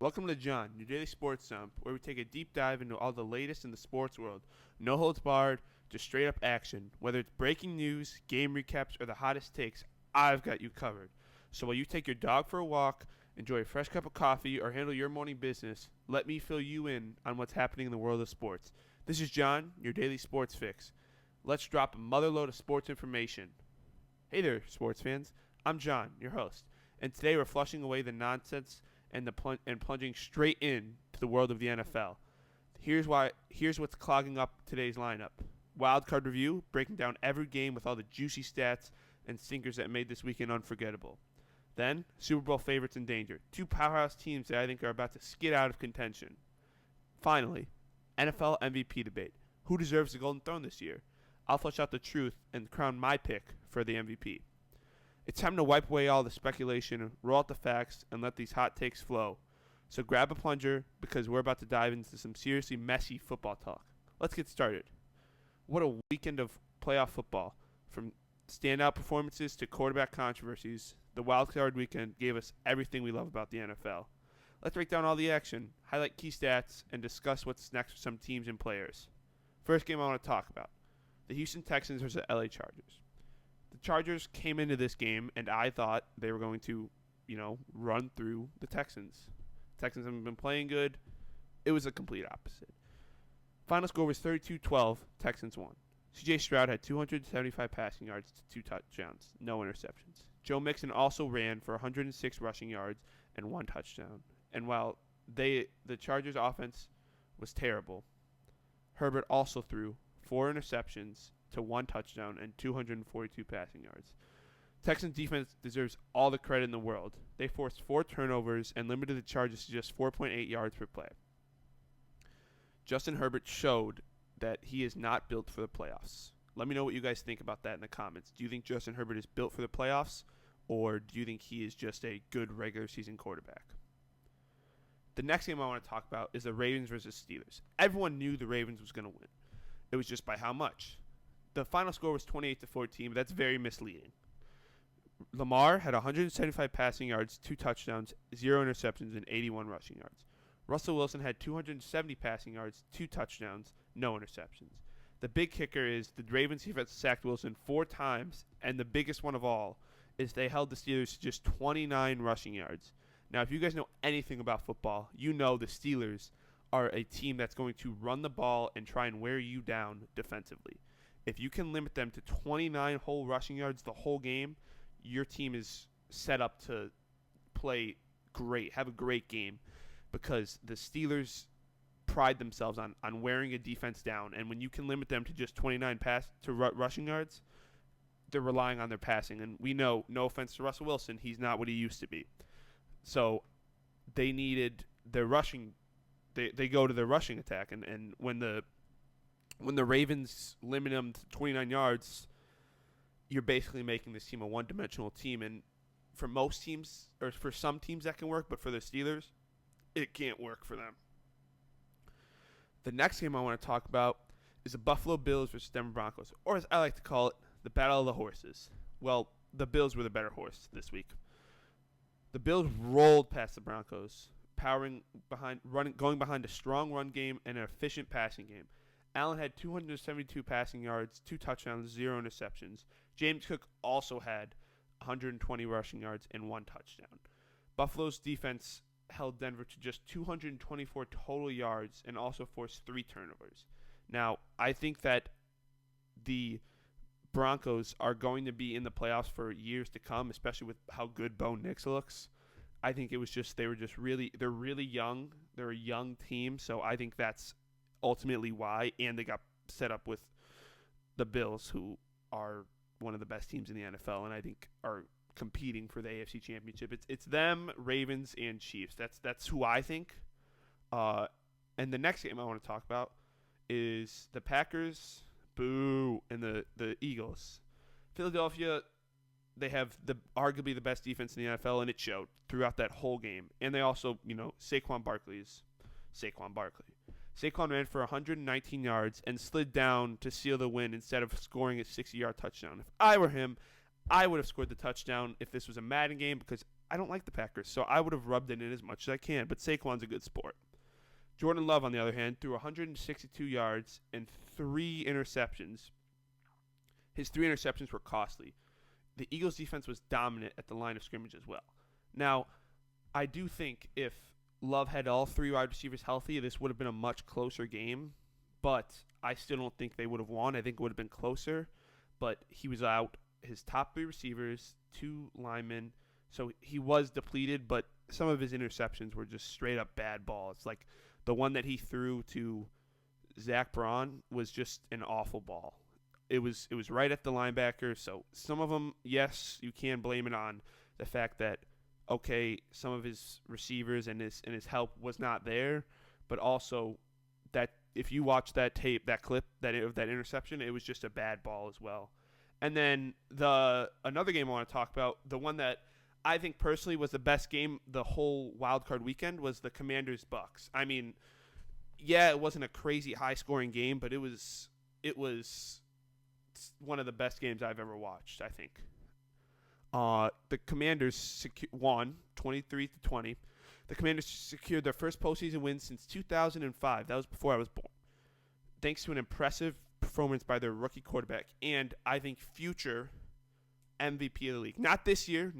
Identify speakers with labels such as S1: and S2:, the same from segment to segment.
S1: Welcome to John, your daily sports dump, where we take a deep dive into all the latest in the sports world. No holds barred, just straight up action. Whether it's breaking news, game recaps, or the hottest takes, I've got you covered. So while you take your dog for a walk, enjoy a fresh cup of coffee, or handle your morning business, let me fill you in on what's happening in the world of sports. This is John, your daily sports fix. Let's drop a motherload of sports information. Hey there, sports fans. I'm John, your host, and today we're flushing away the nonsense and plunging straight in to the world of the NFL. Here's what's clogging up today's lineup. Wildcard review, breaking down every game with all the juicy stats and sinkers that made this weekend unforgettable. Then, Super Bowl favorites in danger. Two powerhouse teams that I think are about to skid out of contention. Finally, NFL MVP debate. Who deserves the Golden Throne this year? I'll flesh out the truth and crown my pick for the MVP. It's time to wipe away all the speculation, roll out the facts, and let these hot takes flow. So grab a plunger, because we're about to dive into some seriously messy football talk. Let's get started. What a weekend of playoff football. From standout performances to quarterback controversies, the wildcard weekend gave us everything we love about the NFL. Let's break down all the action, highlight key stats, and discuss what's next for some teams and players. First game I want to talk about, the Houston Texans versus the LA Chargers. The Chargers came into this game, and I thought they were going to, run through the Texans. Texans haven't been playing good. It was a complete opposite. Final score was 32-12. Texans won. C.J. Stroud had 275 passing yards to 2 touchdowns, no interceptions. Joe Mixon also ran for 106 rushing yards and 1 touchdown. And while the Chargers' offense was terrible, Herbert also threw 4 interceptions to 1 touchdown and 242 passing yards. Texans defense deserves all the credit in the world. They forced 4 turnovers and limited the Chargers to just 4.8 yards per play. Justin Herbert showed that he is not built for the playoffs. Let me know what you guys think about that in the comments. Do you think Justin Herbert is built for the playoffs, or do you think he is just a good regular season quarterback? The next game I want to talk about is the Ravens versus Steelers. Everyone knew the Ravens was going to win. It was just by how much. The final score was 28-14, but that's very misleading. Lamar had 175 passing yards, 2 touchdowns, 0 interceptions, and 81 rushing yards. Russell Wilson had 270 passing yards, 2 touchdowns, no interceptions. The big kicker is the Ravens defense sacked Wilson 4 times, and the biggest one of all is they held the Steelers to just 29 rushing yards. Now, if you guys know anything about football, you know the Steelers are a team that's going to run the ball and try and wear you down defensively. If you can limit them to 29 whole rushing yards the whole game, your team is set up to play great, have a great game, because the Steelers pride themselves on wearing a defense down. And when you can limit them to just 29 rushing yards, they're relying on their passing. And we know, no offense to Russell Wilson, he's not what he used to be. So they needed their rushing. They go to their rushing attack. And when the Ravens limit them to 29 yards, you're basically making this team a one-dimensional team. And for most teams, or for some teams that can work, but for the Steelers, it can't work for them. The next game I want to talk about is the Buffalo Bills versus Denver Broncos, or as I like to call it, the Battle of the Horses. Well, the Bills were the better horse this week. The Bills rolled past the Broncos, going behind a strong run game and an efficient passing game. Allen had 272 passing yards, 2 touchdowns, 0 interceptions. James Cook also had 120 rushing yards and 1 touchdown. Buffalo's defense held Denver to just 224 total yards and also forced 3 turnovers. Now, I think that the Broncos are going to be in the playoffs for years to come, especially with how good Bo Nix looks. I think it was just they're really young. They're a young team, so I think that's ultimately why. And they got set up with the Bills, who are one of the best teams in the NFL, and I think are competing for the AFC Championship. It's them, Ravens, and Chiefs. That's who I think. And the next game I want to talk about is the Packers, boo, and the Eagles. Philadelphia, they have arguably the best defense in the NFL, and it showed throughout that whole game. And they also, Saquon Barkley. Saquon ran for 119 yards and slid down to seal the win instead of scoring a 60-yard touchdown. If I were him, I would have scored the touchdown if this was a Madden game, because I don't like the Packers, so I would have rubbed it in as much as I can. But Saquon's a good sport. Jordan Love, on the other hand, threw 162 yards and 3 interceptions. His 3 interceptions were costly. The Eagles' defense was dominant at the line of scrimmage as well. Now, I do think if Love had all 3 wide receivers healthy, this would have been a much closer game. But I still don't think they would have won. I think it would have been closer. But he was out his top 3 receivers, 2 linemen. So he was depleted, but some of his interceptions were just straight up bad balls. Like the one that he threw to Zach Braun was just an awful ball. It was right at the linebacker. So some of them, yes, you can blame it on the fact that, okay, some of his receivers and his help was not there, but also that if you watch that tape, that clip, that interception, it was just a bad ball as well. And then another game I want to talk about, the one that I think personally was the best game the whole wildcard weekend, was the Commanders-Bucks. I mean, yeah, it wasn't a crazy high-scoring game, but it was one of the best games I've ever watched, I think. The Commanders won 23-20. The Commanders secured their first postseason win since 2005. That was before I was born. Thanks to an impressive performance by their rookie quarterback and, I think, future MVP of the league. Not this year.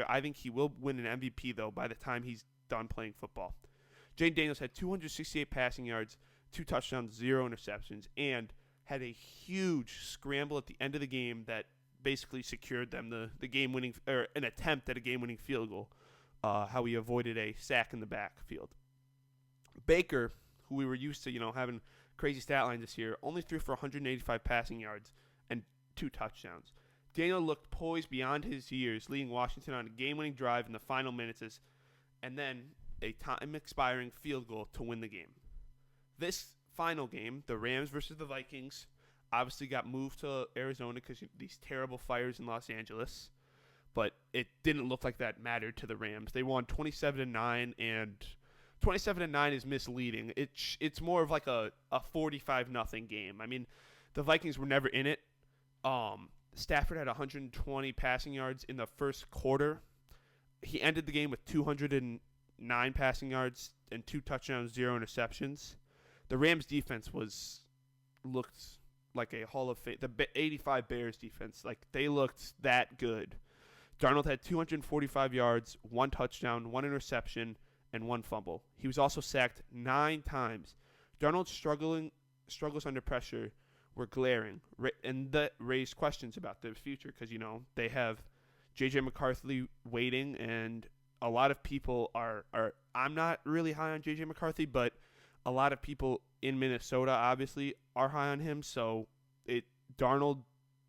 S1: I think he will win an MVP, though, by the time he's done playing football. Jane Daniels had 268 passing yards, 2 touchdowns, 0 interceptions, and had a huge scramble at the end of the game that basically secured them the game-winning, or an attempt at a game-winning field goal. How he avoided a sack in the backfield. Baker, who we were used to, having crazy stat lines this year, only threw for 185 passing yards and 2 touchdowns. Daniel looked poised beyond his years, leading Washington on a game-winning drive in the final minutes, and then a time-expiring field goal to win the game. This final game, the Rams versus the Vikings, obviously got moved to Arizona because of these terrible fires in Los Angeles. But it didn't look like that mattered to the Rams. They won 27-9, and 27-9 is misleading. It's more of like a 45-0 game. I mean, the Vikings were never in it. Stafford had 120 passing yards in the first quarter. He ended the game with 209 passing yards and 2 touchdowns, 0 interceptions. The Rams defense looked like a Hall of Fame. The 85 Bears defense, like they looked that good. Darnold had 245 yards, 1 touchdown, 1 interception, and 1 fumble. He was also sacked 9 times. Darnold's struggles under pressure were glaring, and that raised questions about their future because, they have J.J. McCarthy waiting, and a lot of people are I'm not really high on J.J. McCarthy, but a lot of people in Minnesota obviously are high on him, so Darnold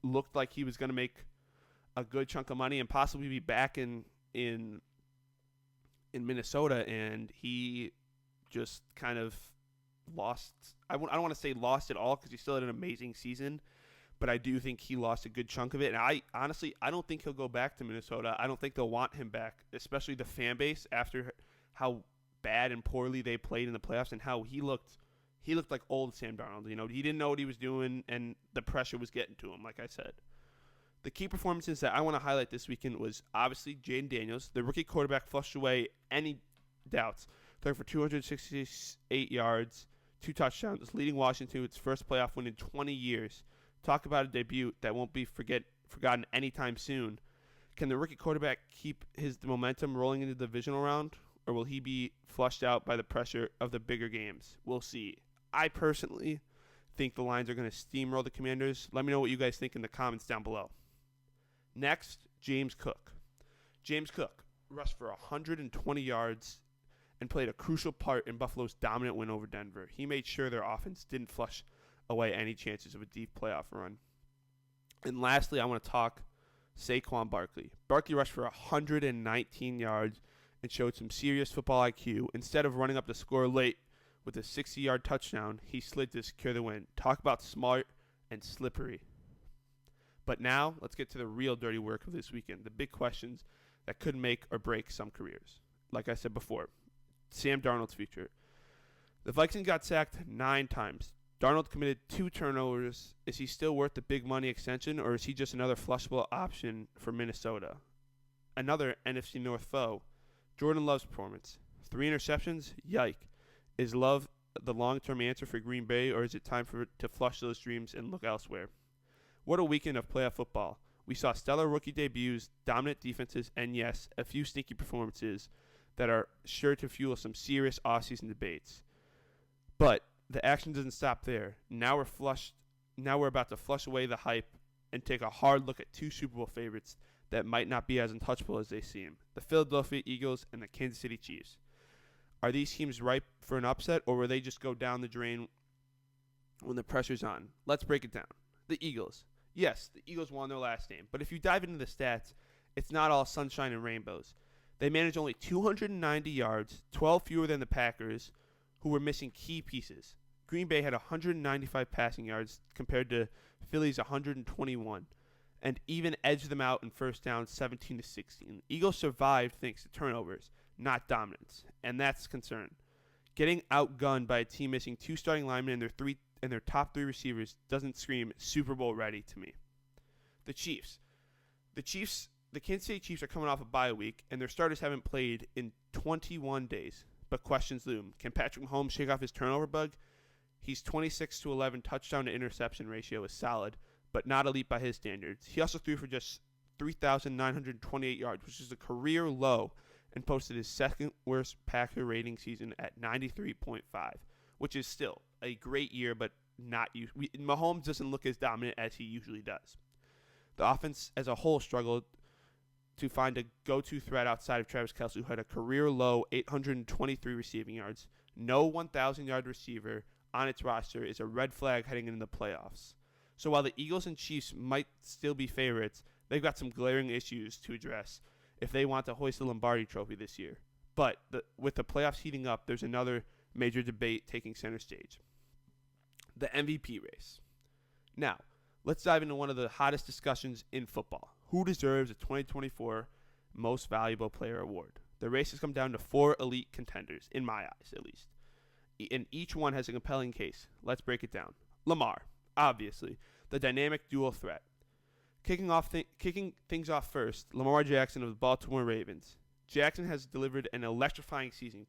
S1: looked like he was going to make a good chunk of money and possibly be back in Minnesota, and he just kind of lost. I don't want to say lost it all because he still had an amazing season, but I do think he lost a good chunk of it. And I don't think he'll go back to Minnesota. I don't think they'll want him back, especially the fan base after how bad and poorly they played in the playoffs and how he looked. He looked like old Sam Darnold. He didn't know what he was doing, and the pressure was getting to him, like I said. The key performances that I want to highlight this weekend was obviously Jaden Daniels. The rookie quarterback flushed away any doubts, throwing for 268 yards, 2 touchdowns, leading Washington to its first playoff win in 20 years. Talk about a debut that won't be forgotten anytime soon. Can the rookie quarterback keep his momentum rolling into the divisional round, or will he be flushed out by the pressure of the bigger games? We'll see. I personally think the Lions are going to steamroll the Commanders. Let me know what you guys think in the comments down below. Next, James Cook. James Cook rushed for 120 yards and played a crucial part in Buffalo's dominant win over Denver. He made sure their offense didn't flush away any chances of a deep playoff run. And lastly, I want to talk Saquon Barkley. Barkley rushed for 119 yards and showed some serious football IQ. Instead of running up the score late with a 60-yard touchdown, he slid to secure the win. Talk about smart and slippery. But now, let's get to the real dirty work of this weekend, the big questions that could make or break some careers. Like I said before, Sam Darnold's future. The Vikings got sacked 9 times. Darnold committed 2 turnovers. Is he still worth the big money extension, or is he just another flushable option for Minnesota? another NFC North foe, Jordan Love's performance. 3 interceptions? Yike. Is Love the long-term answer for Green Bay, or is it time to flush those dreams and look elsewhere? What a weekend of playoff football. We saw stellar rookie debuts, dominant defenses, and yes, a few sneaky performances that are sure to fuel some serious offseason debates. But the action doesn't stop there. Now we're about to flush away the hype and take a hard look at 2 Super Bowl favorites that might not be as untouchable as they seem. The Philadelphia Eagles and the Kansas City Chiefs. Are these teams ripe for an upset, or will they just go down the drain when the pressure's on? Let's break it down. The Eagles. Yes, the Eagles won their last game, but if you dive into the stats, it's not all sunshine and rainbows. They managed only 290 yards, 12 fewer than the Packers, who were missing key pieces. Green Bay had 195 passing yards compared to Philly's 121, and even edged them out in first down 17-16. The Eagles survived thanks to turnovers, not dominance, and that's a concern. Getting outgunned by a team missing 2 starting linemen and their top 3 receivers doesn't scream Super Bowl ready to me. The Chiefs. The Kansas City Chiefs are coming off a bye week, and their starters haven't played in 21 days. But questions loom. Can Patrick Mahomes shake off his turnover bug? He's 26-11 touchdown to interception ratio is solid, but not elite by his standards. He also threw for just 3,928 yards, which is a career low, and posted his second worst Packer rating season at 93.5, which is still a great year, but not Mahomes doesn't look as dominant as he usually does. The offense as a whole struggled to find a go-to threat outside of Travis Kelce, who had a career-low 823 receiving yards. No 1,000-yard receiver on its roster is a red flag heading into the playoffs. So while the Eagles and Chiefs might still be favorites, they've got some glaring issues to address if they want to hoist the Lombardi Trophy this year. But with the playoffs heating up, there's another major debate taking center stage. The MVP race. Now, let's dive into one of the hottest discussions in football. Who deserves a 2024 Most Valuable Player award? The race has come down to 4 elite contenders, in my eyes at least. And each one has a compelling case. Let's break it down. Lamar, obviously, the dynamic dual threat. Kicking things off first, Lamar Jackson of the Baltimore Ravens. Jackson has delivered an electrifying season,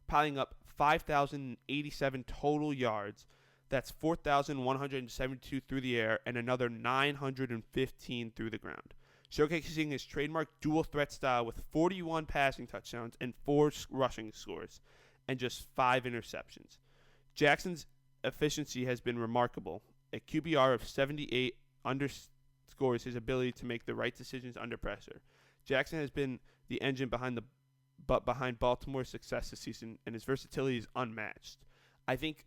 S1: piling up 5,087 total yards. That's 4,172 through the air and another 915 through the ground, showcasing his trademark dual threat style with 41 passing touchdowns and 4 rushing scores and just 5 interceptions. Jackson's efficiency has been remarkable. A QBR of 78 underscores his ability to make the right decisions under pressure. Jackson has been the engine behind Baltimore's success this season, and his versatility is unmatched. I think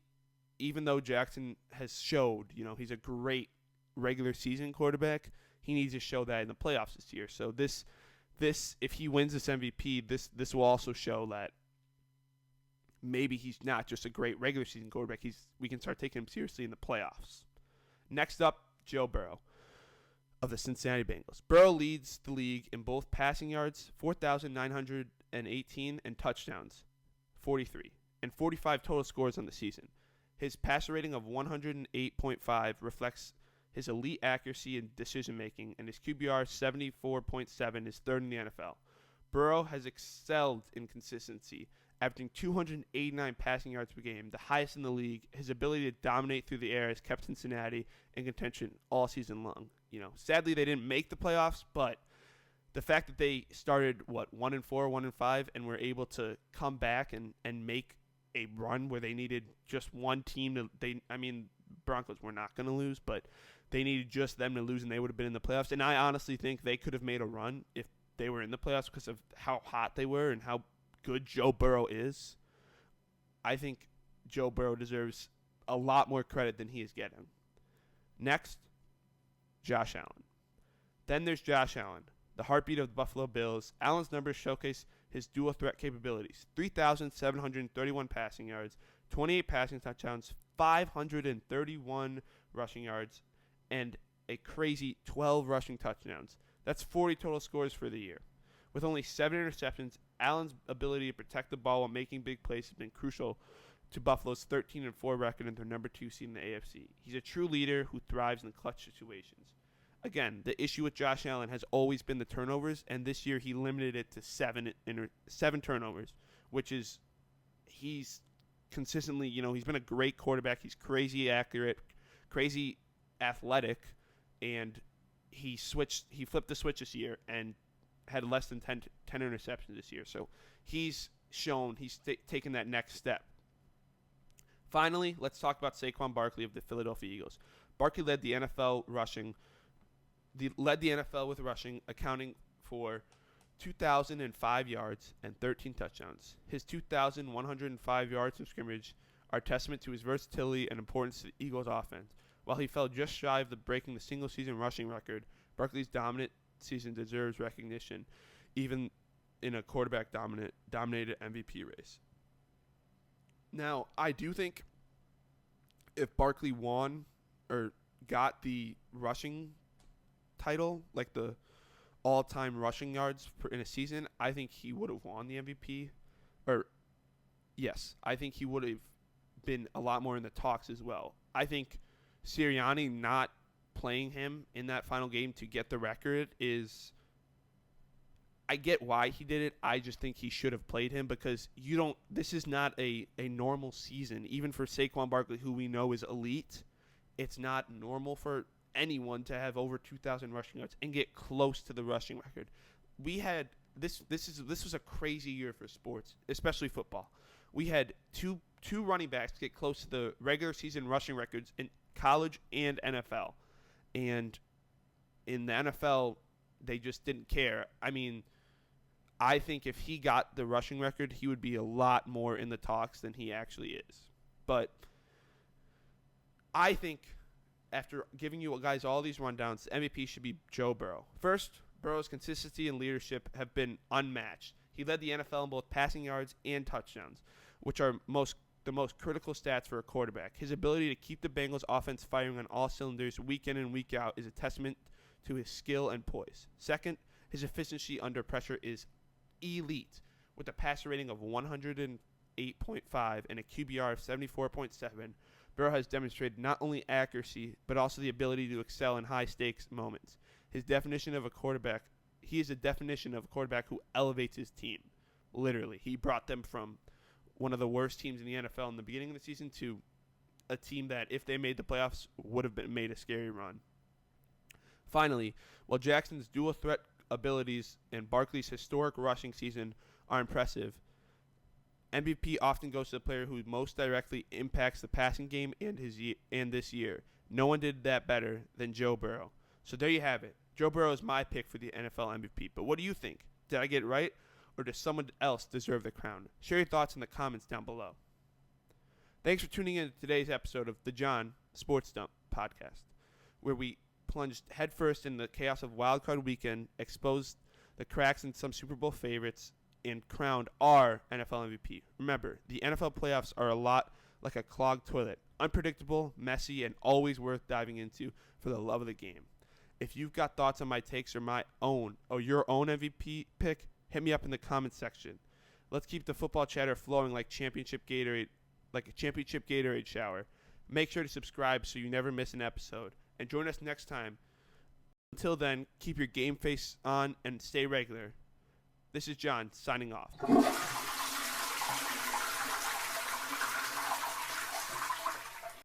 S1: even though Jackson has showed, he's a great regular season quarterback, he needs to show that in the playoffs this year. So this if he wins this MVP, this will also show that maybe he's not just a great regular season quarterback. We can start taking him seriously in the playoffs. Next up, Joe Burrow of the Cincinnati Bengals. Burrow leads the league in both passing yards, 4,918, and touchdowns, 43, and 45 total scores on the season. His passer rating of 108.5 reflects his elite accuracy and decision-making, and his QBR 74.7 is third in the NFL. Burrow has excelled in consistency, averaging 289 passing yards per game, the highest in the league. His ability to dominate through the air has kept Cincinnati in contention all season long. Sadly they didn't make the playoffs, but the fact that they started 1-4, 1-5, and were able to come back and make a run where they needed just one team to Broncos were not going to lose, but they needed just them to lose and they would have been in the playoffs. And I honestly think they could have made a run if they were in the playoffs because of how hot they were and how good Joe Burrow is. I think Joe Burrow deserves a lot more credit than he is getting. Next, Josh Allen. Then there's Josh Allen, the heartbeat of the Buffalo Bills. Allen's numbers showcase his dual threat capabilities. 3,731 passing yards, 28 passing touchdowns, 531 rushing yards, and a crazy 12 rushing touchdowns. That's 40 total scores for the year. With only 7 interceptions, Allen's ability to protect the ball while making big plays has been crucial to Buffalo's 13-4 record and their number 2 seed in the AFC. He's a true leader who thrives in clutch situations. again, the issue with Josh Allen has always been the turnovers, and this year he limited it to seven turnovers, which is he's consistently, he's been a great quarterback. He's crazy accurate, crazy athletic, and he flipped the switch this year and had less than 10 interceptions this year. So he's shown he's taken that next step. Finally, let's talk about Saquon Barkley of the Philadelphia Eagles. Barkley led the NFL with rushing, accounting for 2,005 yards and 13 touchdowns. His 2,105 yards of scrimmage are testament to his versatility and importance to the Eagles' offense. While he fell just shy of breaking the single-season rushing record, Barkley's dominant season deserves recognition, even in a quarterback-dominated MVP race. Now, I do think if Barkley won or got the rushing title, like the all-time rushing yards in a season, I think he would have won the MVP. I think he would have been a lot more in the talks as well. I think Sirianni not playing him in that final game to get the record is – I get why he did it. I just think he should have played him because this is not a normal season. Even for Saquon Barkley, who we know is elite, it's not normal for anyone to have over 2,000 rushing yards and get close to the rushing record. We had this was a crazy year for sports, especially football. We had two running backs get close to the regular season rushing records in college and NFL. And in the NFL, they just didn't care. I mean, I think if he got the rushing record, he would be a lot more in the talks than he actually is. But I think after giving you guys all these rundowns, the MVP should be Joe Burrow. First, Burrow's consistency and leadership have been unmatched. He led the NFL in both passing yards and touchdowns, which are the most critical stats for a quarterback. His ability to keep the Bengals offense firing on all cylinders week in and week out is a testament to his skill and poise. Second, his efficiency under pressure is elite, with a passer rating of 108.5 and a QBR of 74.7. Burrow has demonstrated not only accuracy, but also the ability to excel in high-stakes moments. He is a definition of a quarterback who elevates his team. Literally, he brought them from one of the worst teams in the NFL in the beginning of the season to a team that, if they made the playoffs, would have made a scary run. Finally, while Jackson's dual threat abilities and Barkley's historic rushing season are impressive, MVP often goes to the player who most directly impacts the passing game and this year. No one did that better than Joe Burrow. So there you have it. Joe Burrow is my pick for the NFL MVP. But what do you think? Did I get it right, or does someone else deserve the crown? Share your thoughts in the comments down below. Thanks for tuning in to today's episode of the John Sports Dump podcast, where we plunged headfirst in the chaos of wildcard weekend, exposed the cracks in some Super Bowl favorites, and crowned our NFL MVP. Remember, the NFL playoffs are a lot like a clogged toilet. Unpredictable, messy, and always worth diving into for the love of the game. If you've got thoughts on my takes or your own MVP pick, hit me up in the comments section. Let's keep the football chatter flowing like a championship Gatorade shower. Make sure to subscribe so you never miss an episode. And join us next time. Until then, keep your game face on and stay regular. This is John signing off.